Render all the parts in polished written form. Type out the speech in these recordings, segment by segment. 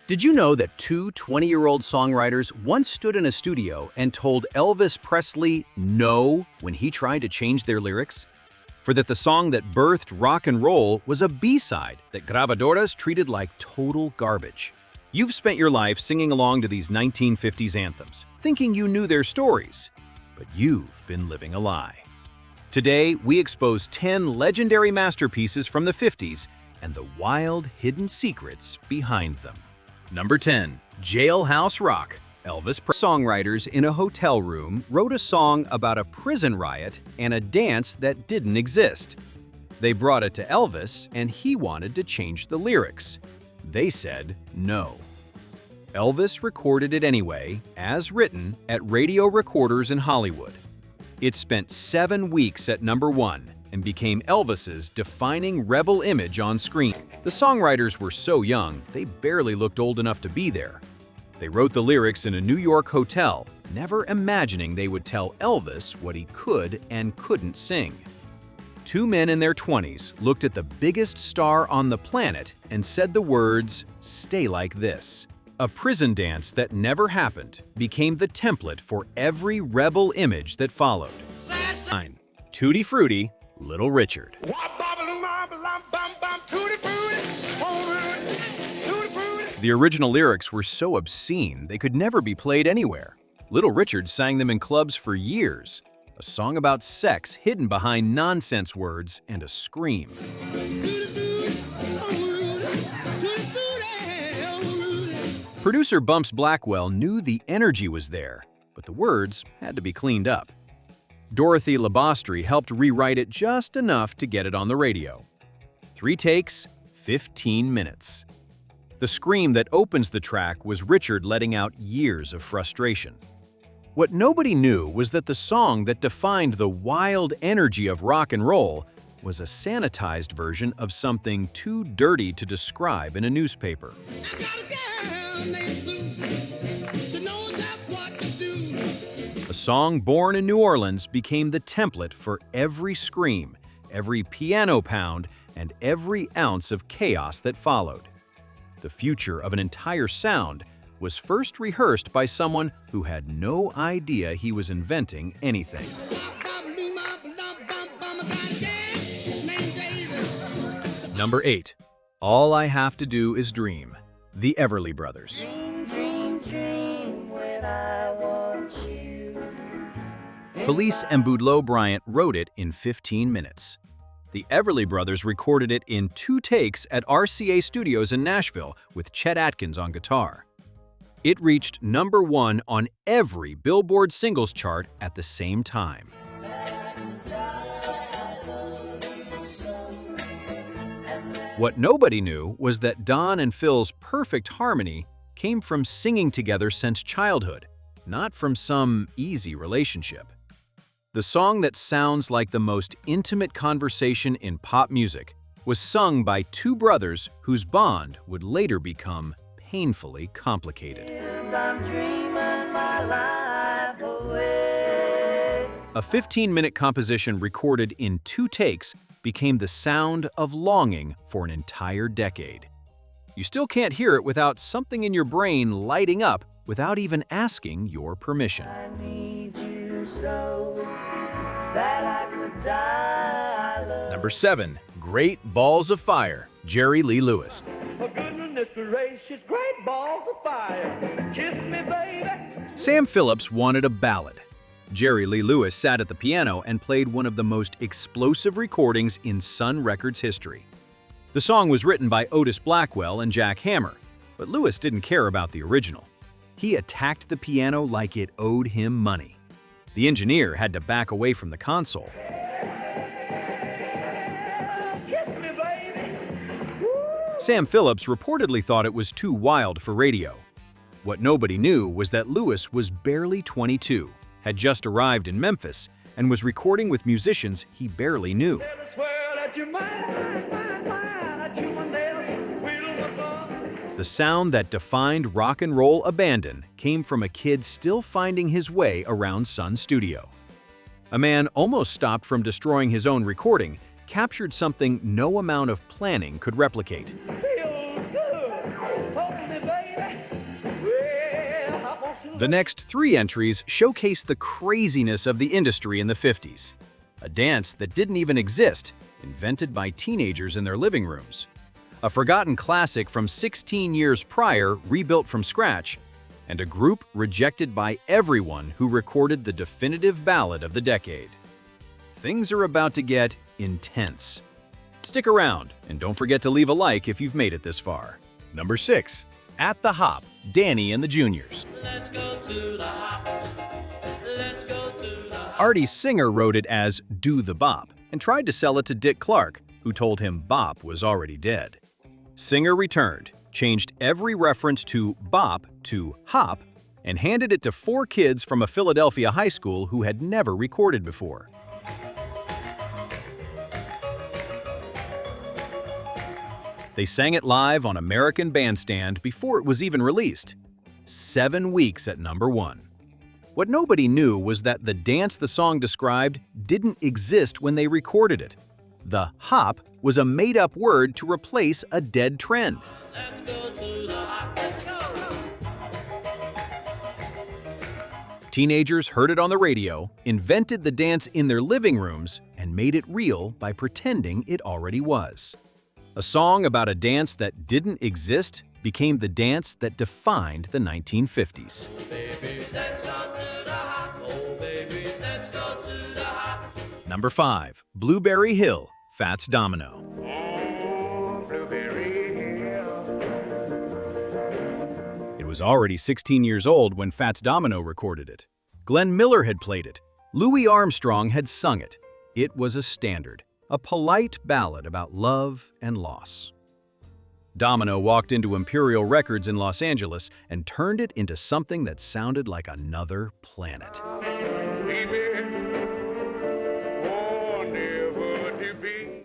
Did you know that two 20-year-old songwriters once stood in a studio and told Elvis Presley no when he tried to change their lyrics? For that the song that birthed rock and roll was a B-side that gravadoras treated like total garbage. You've spent your life singing along to these 1950s anthems, thinking you knew their stories, but you've been living a lie. Today, we expose 10 legendary masterpieces from the 50s and the wild, hidden secrets behind them. Number 10. Jailhouse Rock. Elvis Presley. Songwriters in a hotel room wrote a song about a prison riot and a dance that didn't exist. They brought it to Elvis, and he wanted to change the lyrics. They said no. Elvis recorded it anyway, as written, at radio recorders in Hollywood. It spent 7 weeks at number 1 and became Elvis's defining rebel image on screen. The songwriters were so young, they barely looked old enough to be there. They wrote the lyrics in a New York hotel, never imagining they would tell Elvis what he could and couldn't sing. Two men in their 20s looked at the biggest star on the planet and said the words, "Stay like this." A prison dance that never happened became the template for every rebel image that followed. 9. Tutti Frutti, Little Richard. The original lyrics were so obscene they could never be played anywhere. Little Richard sang them in clubs for years, a song about sex hidden behind nonsense words and a scream. Producer Bumps Blackwell knew the energy was there, but the words had to be cleaned up. Dorothy Labostri helped rewrite it just enough to get it on the radio. 3 takes, 15 minutes. The scream that opens the track was Richard letting out years of frustration. What nobody knew was that the song that defined the wild energy of rock and roll was a sanitized version of something too dirty to describe in a newspaper. A song born in New Orleans became the template for every scream, every piano pound, and every ounce of chaos that followed. The future of an entire sound was first rehearsed by someone who had no idea he was inventing anything. Number 8. All I Have to Do Is Dream, The Everly Brothers. Felice and Boudleaux Bryant wrote it in 15 minutes. The Everly Brothers recorded it in 2 takes at RCA Studios in Nashville with Chet Atkins on guitar. It reached number 1 on every Billboard singles chart at the same time. What nobody knew was that Don and Phil's perfect harmony came from singing together since childhood, not from some easy relationship. The song that sounds like the most intimate conversation in pop music was sung by 2 brothers whose bond would later become painfully complicated. A 15-minute composition recorded in 2 takes became the sound of longing for an entire decade. You still can't hear it without something in your brain lighting up without even asking your permission. Number 7. Great Balls of Fire, Jerry Lee Lewis. Sam Phillips wanted a ballad. Jerry Lee Lewis sat at the piano and played one of the most explosive recordings in Sun Records history. The song was written by Otis Blackwell and Jack Hammer, but Lewis didn't care about the original. He attacked the piano like it owed him money. The engineer had to back away from the console. Sam Phillips reportedly thought it was too wild for radio. What nobody knew was that Lewis was barely 22, had just arrived in Memphis, and was recording with musicians he barely knew. The sound that defined rock and roll abandon came from a kid still finding his way around Sun Studio. A man almost stopped from destroying his own recording, captured something no amount of planning could replicate. The next 3 entries showcase the craziness of the industry in the 50s. A dance that didn't even exist, invented by teenagers in their living rooms. A forgotten classic from 16 years prior, rebuilt from scratch, and a group rejected by everyone who recorded the definitive ballad of the decade. Things are about to get intense. Stick around, and don't forget to leave a like if you've made it this far. Number 6. At the Hop, Danny and the Juniors. Let's go to the hop. Let's go to the hop. Artie Singer wrote it as Do the Bop and tried to sell it to Dick Clark, who told him Bop was already dead. Singer returned, changed every reference to Bop to Hop, and handed it to 4 kids from a Philadelphia high school who had never recorded before. They sang it live on American Bandstand before it was even released. 7 weeks at number 1. What nobody knew was that the dance the song described didn't exist when they recorded it. The hop was a made-up word to replace a dead trend. Let's go to the hop. Let's go. Teenagers heard it on the radio, invented the dance in their living rooms, and made it real by pretending it already was. A song about a dance that didn't exist became the dance that defined the 1950s. Baby, let's go to the hop. Oh, baby, let's go to the hop. Number 5. Blueberry Hill, Fats Domino. It was already 16 years old when Fats Domino recorded it. Glenn Miller had played it. Louis Armstrong had sung it. It was a standard. A polite ballad about love and loss. Domino walked into Imperial Records in Los Angeles and turned it into something that sounded like another planet.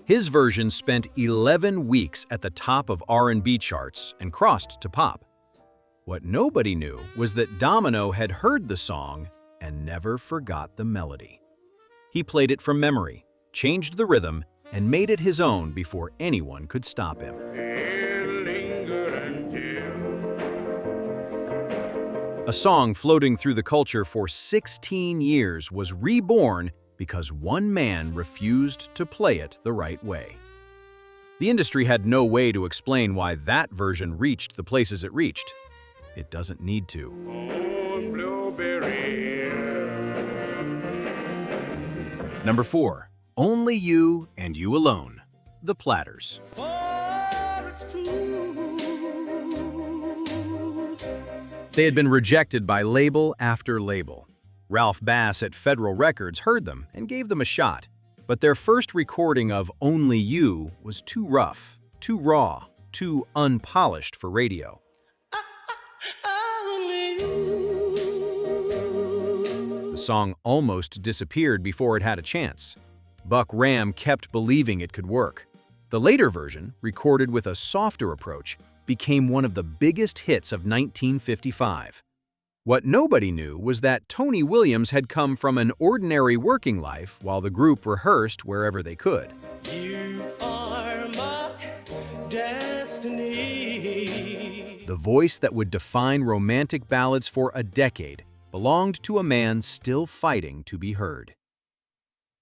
His version spent 11 weeks at the top of R&B charts and crossed to pop. What nobody knew was that Domino had heard the song and never forgot the melody. He played it from memory, changed the rhythm, and made it his own before anyone could stop him. A song floating through the culture for 16 years was reborn because one man refused to play it the right way. The industry had no way to explain why that version reached the places it reached. It doesn't need to. Number 4. Only You and You Alone, The Platters. They had been rejected by label after label. Ralph Bass at Federal Records heard them and gave them a shot, but their first recording of Only You was too rough, too raw, too unpolished for radio. The song almost disappeared before it had a chance. Buck Ram kept believing it could work. The later version, recorded with a softer approach, became one of the biggest hits of 1955. What nobody knew was that Tony Williams had come from an ordinary working life while the group rehearsed wherever they could. You are my destiny. The voice that would define romantic ballads for a decade belonged to a man still fighting to be heard.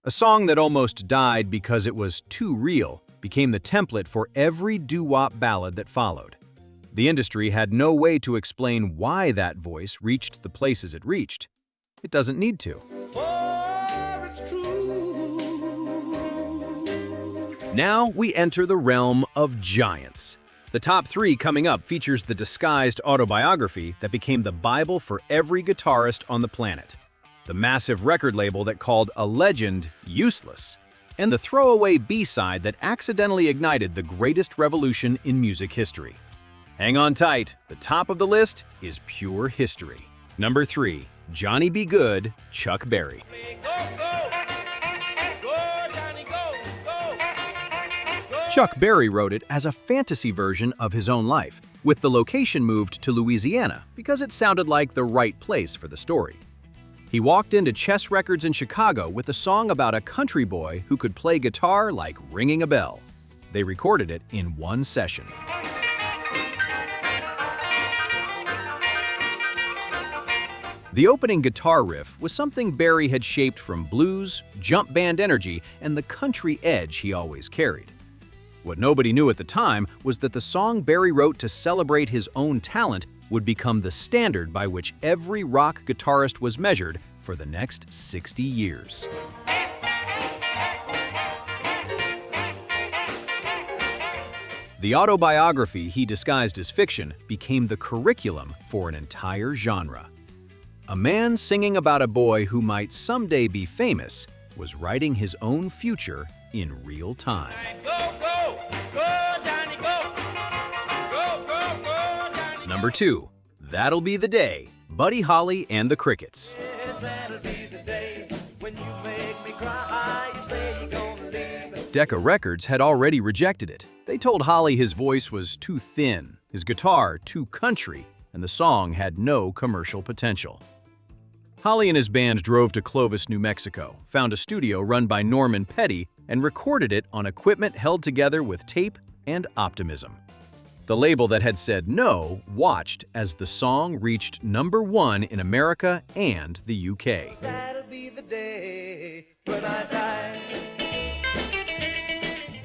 A song that almost died because it was too real became the template for every doo-wop ballad that followed. The industry had no way to explain why that voice reached the places it reached. It doesn't need to. For it's true. Now we enter the realm of giants. The top 3 coming up features the disguised autobiography that became the Bible for every guitarist on the planet, the massive record label that called a legend useless, and the throwaway B-side that accidentally ignited the greatest revolution in music history. Hang on tight, the top of the list is pure history. Number 3, Johnny B. Good, Chuck Berry. Go, go. Go, Johnny, go, go. Go. Chuck Berry wrote it as a fantasy version of his own life, with the location moved to Louisiana because it sounded like the right place for the story. He walked into Chess Records in Chicago with a song about a country boy who could play guitar like ringing a bell. They recorded it in one session. The opening guitar riff was something Barry had shaped from blues, jump band energy, and the country edge he always carried. What nobody knew at the time was that the song Barry wrote to celebrate his own talent would become the standard by which every rock guitarist was measured for the next 60 years. The autobiography he disguised as fiction became the curriculum for an entire genre. A man singing about a boy who might someday be famous was writing his own future in real time. Go, go, go, Johnny, go. Go, go, go, Johnny. Number 2. That'll Be the Day, Buddy Holly and the Crickets. Yes, that'll be the day when you make me cry. You say you're gonna leave. Decca Records had already rejected it. They told Holly his voice was too thin, his guitar too country, and the song had no commercial potential. Holly and his band drove to Clovis, New Mexico, found a studio run by Norman Petty, and recorded it on equipment held together with tape and optimism. The label that had said no watched as the song reached #1 in America and the UK. That'll be the day when I die.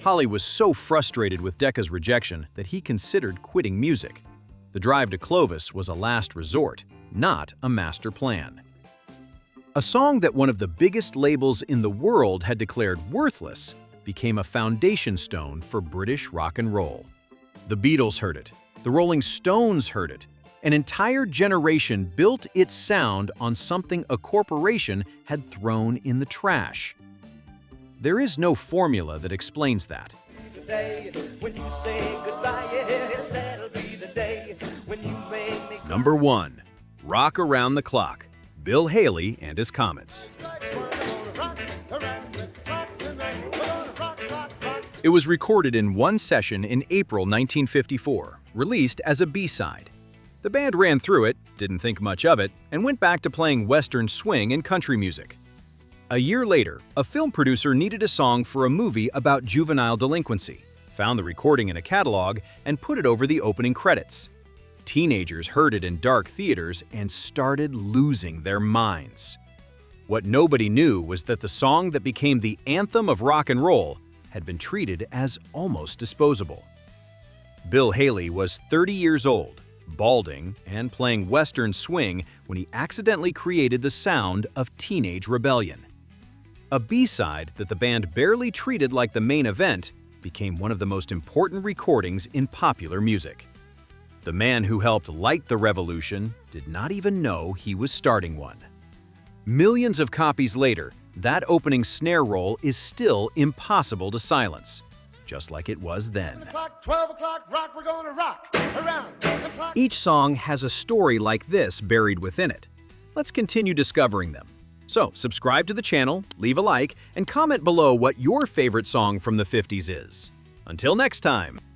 Holly was so frustrated with Decca's rejection that he considered quitting music. The drive to Clovis was a last resort, not a master plan. A song that one of the biggest labels in the world had declared worthless became a foundation stone for British rock and roll. The Beatles heard it, the Rolling Stones heard it. An entire generation built its sound on something a corporation had thrown in the trash. There is no formula that explains that. The day when you say goodbye, yes, that'll be the day when you make me cry. Number 1. Rock Around the Clock, Bill Haley and His Comets. It was recorded in one session in April 1954, released as a B-side. The band ran through it, didn't think much of it, and went back to playing Western swing and country music. A year later, a film producer needed a song for a movie about juvenile delinquency, found the recording in a catalog, and put it over the opening credits. Teenagers heard it in dark theaters and started losing their minds. What nobody knew was that the song that became the anthem of rock and roll had been treated as almost disposable. Bill Haley was 30 years old, balding, and playing Western swing when he accidentally created the sound of teenage rebellion. A B-side that the band barely treated like the main event became one of the most important recordings in popular music. The man who helped light the revolution did not even know he was starting one. Millions of copies later, that opening snare roll is still impossible to silence, just like it was then. 12 o'clock, rock, we're gonna rock around the clock. Each song has a story like this buried within it. Let's continue discovering them. So, subscribe to the channel, leave a like, and comment below what your favorite song from the 50s is. Until next time!